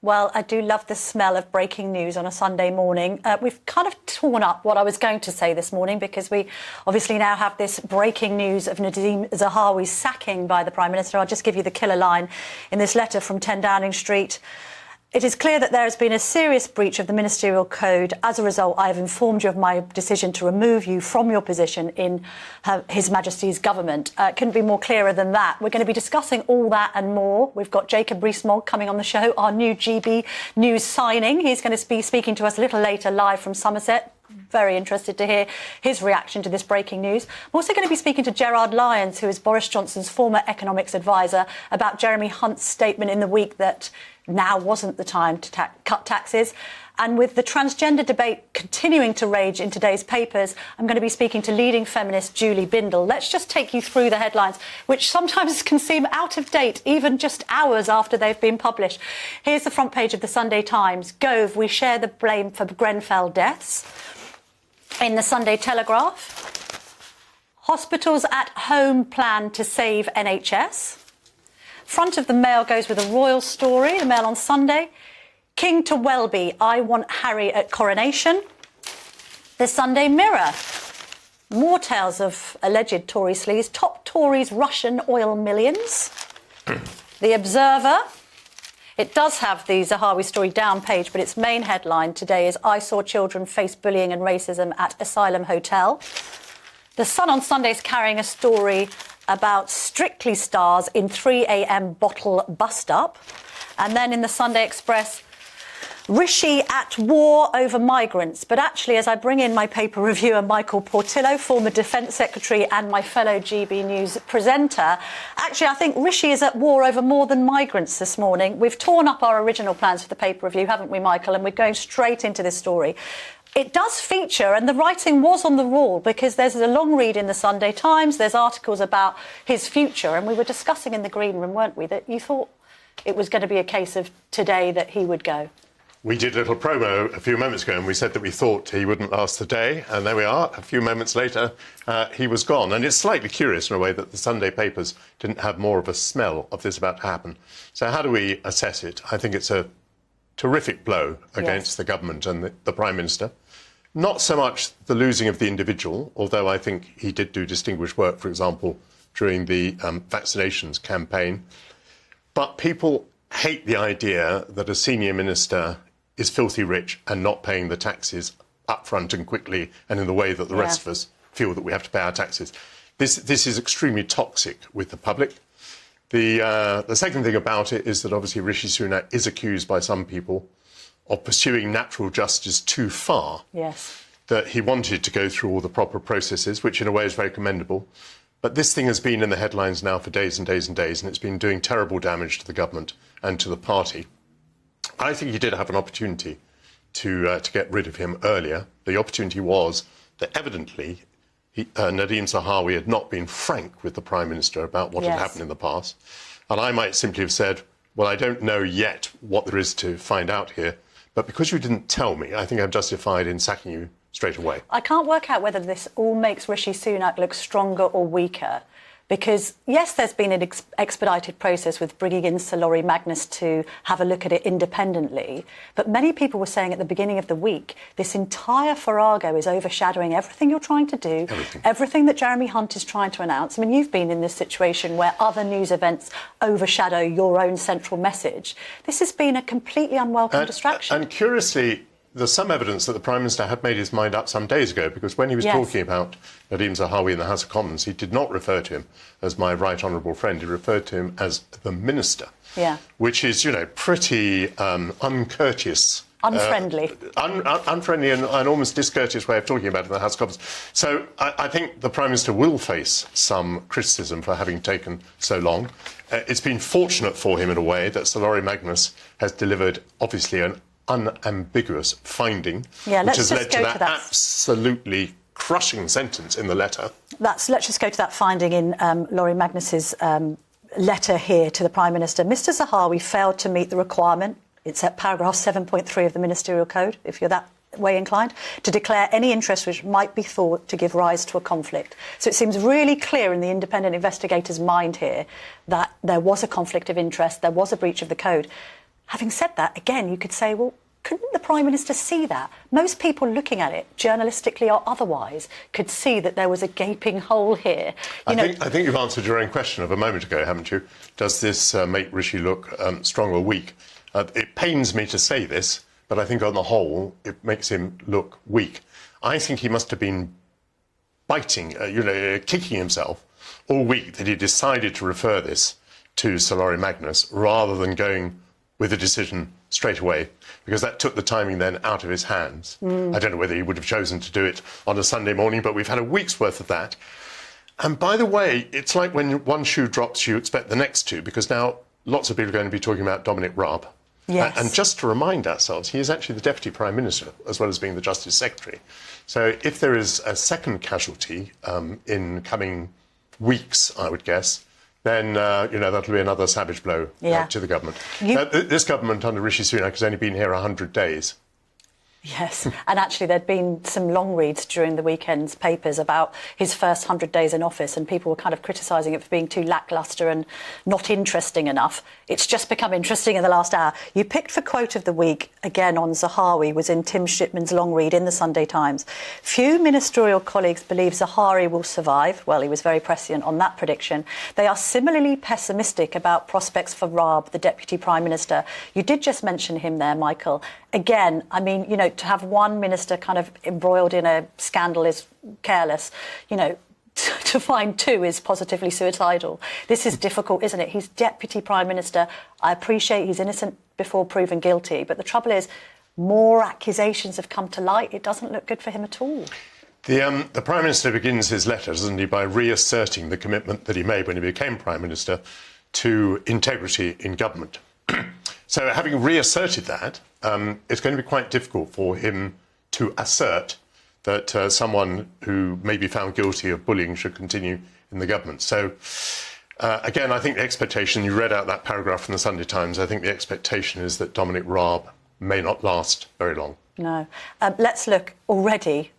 Well, I do love the smell of breaking news on a Sunday morning. We've kind of torn up what I was going to say this morning because we obviously now have this breaking news of Nadhim Zahawi's sacking by the Prime Minister. I'll just give you the killer line in this letter from 10 Downing Street. It is clear that there has been a serious breach of the ministerial code. As a result, I have informed you of my decision to remove you from your position in His Majesty's government. Couldn't be more clearer than that. We're going to be discussing all that and more. We've got Jacob Rees-Mogg coming on the show, our new GBNews signing. He's going to be speaking to us a little later live from Somerset. Very interested to hear his reaction to this breaking news. I'm also going to be speaking to Gerard Lyons, who is Boris Johnson's former economics advisor, about Jeremy Hunt's statement in the week that now wasn't the time to cut taxes. And with the transgender debate continuing to rage in today's papers, I'm going to be speaking to leading feminist Julie Bindel. Let's just take you through the headlines, which sometimes can seem out of date, even just hours after they've been published. Here's the front page of the Sunday Times. Gove, we share the blame for Grenfell deaths. In the Sunday Telegraph, hospitals at home plan to save NHS. Front of the Mail goes with a royal story, the Mail on Sunday. King to Welby, I want Harry at coronation. The Sunday Mirror, more tales of alleged Tory sleaze. Top Tories Russian oil millions. The Observer, it does have the Zahawi story down page, but its main headline today is I saw children face bullying and racism at Asylum Hotel. The Sun on Sunday is carrying a story about Strictly stars in 3 a.m. bottle bust-up. And then in the Sunday Express, Rishi at war over migrants. But actually, as I bring in my paper reviewer, Michael Portillo, former Defence Secretary and my fellow GB News presenter, actually, I think Rishi is at war over more than migrants this morning. We've torn up our original plans for the paper review, haven't we, Michael? And we're going straight into this story. It does feature, and the writing was on the wall, because there's a long read in the Sunday Times, there's articles about his future, and we were discussing in the green room, weren't we, that you thought it was going to be a case of today that he would go. We did a little promo a few moments ago and we said that we thought he wouldn't last the day, and there we are. A few moments later, he was gone. And it's slightly curious in a way that the Sunday papers didn't have more of a smell of this about to happen. So how do we assess it? I think it's a terrific blow against the government and the Prime Minister. Not so much the losing of the individual, although I think he did do distinguished work, for example, during the vaccinations campaign. But people hate the idea that a senior minister is filthy rich and not paying the taxes up front and quickly and in the way that the rest of us feel that we have to pay our taxes. This is extremely toxic with the public. The second thing about it is that obviously Rishi Sunak is accused by some people of pursuing natural justice too far. Yes. That he wanted to go through all the proper processes, which in a way is very commendable. But this thing has been in the headlines now for days and days and days, and it's been doing terrible damage to the government and to the party. I think he did have an opportunity to get rid of him earlier. The opportunity was that evidently Nadhim Zahawi had not been frank with the Prime Minister about what had happened in the past. And I might simply have said, well, I don't know yet what there is to find out here, but because you didn't tell me, I think I'm justified in sacking you straight away. I can't work out whether this all makes Rishi Sunak look stronger or weaker, because, yes, there's been an expedited process with bringing in Sir Lawrie Magnus to have a look at it independently, but many people were saying at the beginning of the week, this entire farrago is overshadowing everything you're trying to do, everything that Jeremy Hunt is trying to announce. I mean, you've been in this situation where other news events overshadow your own central message. This has been a completely unwelcome distraction. And curiously, there's some evidence that the Prime Minister had made his mind up some days ago, because when he was talking about Nadhim Zahawi in the House of Commons, he did not refer to him as my right honourable friend. He referred to him as the Minister, which is, you know, pretty uncourteous. Unfriendly. Unfriendly and an almost discourteous way of talking about it in the House of Commons. So I think the Prime Minister will face some criticism for having taken so long. It's been fortunate for him in a way that Sir Lawrie Magnus has delivered, obviously, an unambiguous finding, which has led to that absolutely crushing sentence in the letter. Let's just go to that finding in Lawrie Magnus's letter here to the Prime Minister. Mr Zahawi failed to meet the requirement, it's at paragraph 7.3 of the Ministerial Code, if you're that way inclined, to declare any interest which might be thought to give rise to a conflict. So it seems really clear in the independent investigator's mind here that there was a conflict of interest, there was a breach of the code. Having said that, again, you could say, well, couldn't the Prime Minister see that? Most people looking at it, journalistically or otherwise, could see that there was a gaping hole here. I think you've answered your own question of a moment ago, haven't you? Does this make Rishi look strong or weak? It pains me to say this, but I think on the whole, it makes him look weak. I think he must have been biting, kicking himself all week that he decided to refer this to Sir Lawrie Magnus rather than going with a decision straight away, because that took the timing then out of his hands. I don't know whether he would have chosen to do it on a Sunday morning, but we've had a week's worth of that. And by the way, it's like when one shoe drops, you expect the next two, because now lots of people are going to be talking about Dominic Raab. Yes. And just to remind ourselves, he is actually the Deputy Prime Minister, as well as being the Justice Secretary. So if there is a second casualty in coming weeks, I would guess, then, that'll be another savage blow to the government. This government under Rishi Sunak has only been here 100 days. Yes, and actually there'd been some long reads during the weekend's papers about his first 100 days in office, and people were kind of criticising it for being too lacklustre and not interesting enough. It's just become interesting in the last hour. You picked for quote of the week, again on Zahawi, was in Tim Shipman's long read in the Sunday Times. Few ministerial colleagues believe Zahawi will survive. Well, he was very prescient on that prediction. They are similarly pessimistic about prospects for Raab, the Deputy Prime Minister. You did just mention him there, Michael. Again, I mean, to have one minister kind of embroiled in a scandal is careless. To find two is positively suicidal. This is difficult, isn't it? He's Deputy Prime Minister. I appreciate he's innocent before proven guilty, but the trouble is more accusations have come to light. It doesn't look good for him at all. The Prime Minister begins his letter, doesn't he, by reasserting the commitment that he made when he became Prime Minister to integrity in government. So having reasserted that, it's going to be quite difficult for him to assert that someone who may be found guilty of bullying should continue in the government. So, again, I think the expectation, you read out that paragraph from the Sunday Times, I think the expectation is that Dominic Raab may not last very long. No. Let's look already.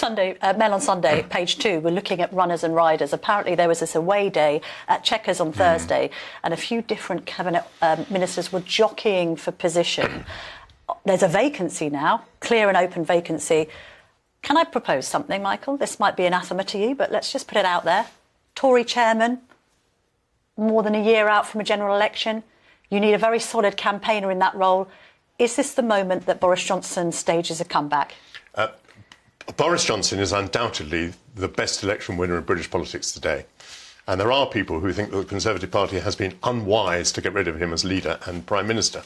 Mail on Sunday, page 2, we're looking at runners and riders. Apparently there was this away day at Chequers on Thursday, and a few different cabinet ministers were jockeying for position. There's a vacancy now, clear and open vacancy. Can I propose something, Michael? This might be anathema to you, but let's just put it out there. Tory chairman, more than a year out from a general election. You need a very solid campaigner in that role. Is this the moment that Boris Johnson stages a comeback? Boris Johnson is undoubtedly the best election winner in British politics today. And there are people who think that the Conservative Party has been unwise to get rid of him as leader and Prime Minister.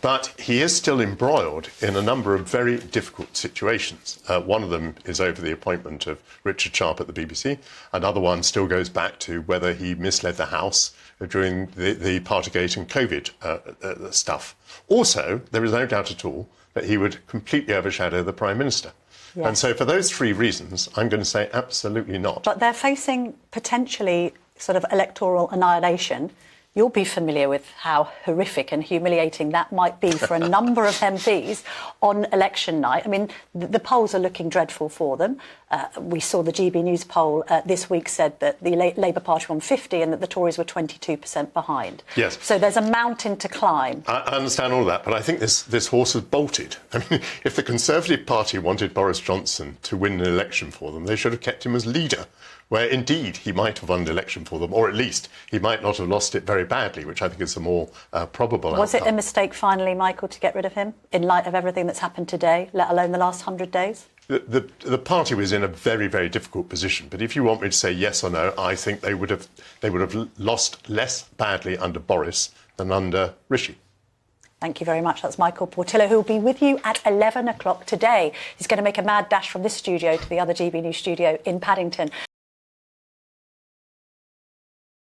But he is still embroiled in a number of very difficult situations. One of them is over the appointment of Richard Sharp at the BBC. Another one still goes back to whether he misled the House during the Partygate and COVID stuff. Also, there is no doubt at all that he would completely overshadow the Prime Minister. Yes. And so for those three reasons, I'm going to say absolutely not. But they're facing potentially sort of electoral annihilation. You'll be familiar with how horrific and humiliating that might be for a number of MPs on election night. I mean, the polls are looking dreadful for them. We saw the GBNews poll this week said that the Labour Party won 50 and that the Tories were 22% behind. Yes. So there's a mountain to climb. I understand all that, but I think this horse has bolted. I mean, if the Conservative Party wanted Boris Johnson to win an election for them, they should have kept him as leader, where indeed he might have won the election for them, or at least he might not have lost it very badly, which I think is the more probable outcome. Was it a mistake finally, Michael, to get rid of him in light of everything that's happened today, let alone the last 100 days? The party was in a very, very difficult position. But if you want me to say yes or no, I think they would have lost less badly under Boris than under Rishi. Thank you very much. That's Michael Portillo, who will be with you at 11 o'clock today. He's going to make a mad dash from this studio to the other GB News studio in Paddington.